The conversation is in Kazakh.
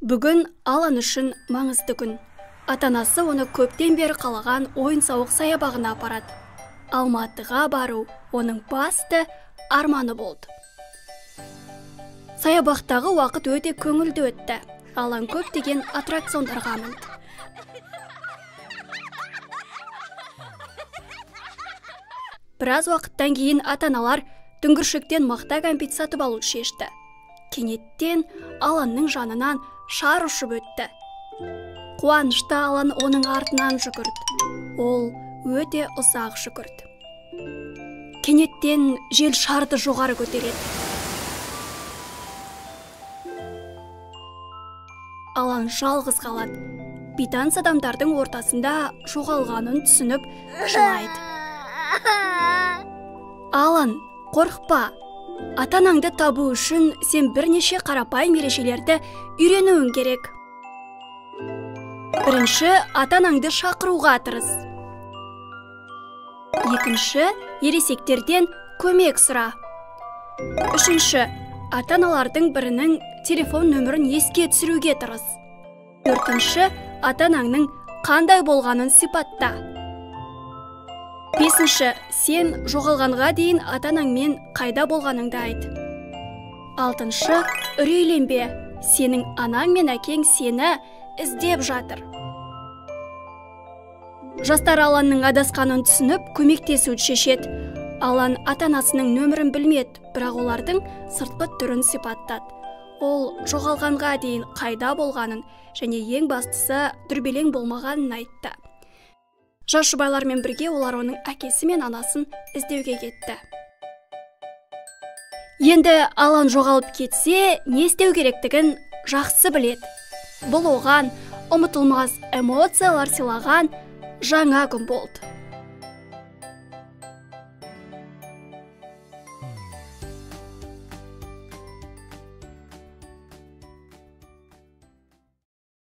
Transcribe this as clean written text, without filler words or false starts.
Бүгін Алан үшін маңызды күн. Ата-анасы оны көптен бері қалаған ойын-сауық саябағына апарады. Алматыға бару оның басты арманы болды. Саябақтағы уақыт өте көңілді өтті. Алан көптеген аттракциондарға мінді. Біраз уақыттан кейін ата-аналар дүңгіршектен мақта кәмпит сатып алуды шешті. Кенеттен Аланның жанынан шар ұшып өтті. Қуанышта Алан оның артынан жүгірді. Ол өте ұзақ жүгірді. Кенеттен жел шарды жоғары көтереді. Алан жалғыз қалады. Бейтаныс адамдардың ортасында жоғалғанын түсініп жылайды. Алан, қорықпа. Ата-анаңды табу үшін сен бірнеше қарапайым ережелерді үйренуің керек. Бірінші, ата-анаңды шақыруға тырыс. Екінші, ересектерден көмек сұра. Үшінші, ата-аналардың бірінің телефон нөмірін еске түсіруге тырыс. Төртінші, ата-анаңның қандай болғанын сипатта. Бесінші, сен жоғалғанға дейін ата-анаңмен қайда болғаныңды айт. Алтыншы, үрейленбе. Сенің анаң мен әкең сені іздеп жатыр. Жастар Аланның адасқанын түсініп, көмектесуді шешеді. Алан ата-анасының нөмірін білмеді, бірақ олардың сыртқы түрін сипаттады. Ол жоғалғанға дейін қайда болғанын және ең бастысы дүрбелең болмағанын айтты. Жас жұбайлармен бірге олар оның әкесі мен анасын іздеуге кетті. Енді Алан жоғалып кетсе, не істеу керектігін жақсы біледі. Бұл оған ұмытылмас эмоциялар сыйлаған жаңа күн болды.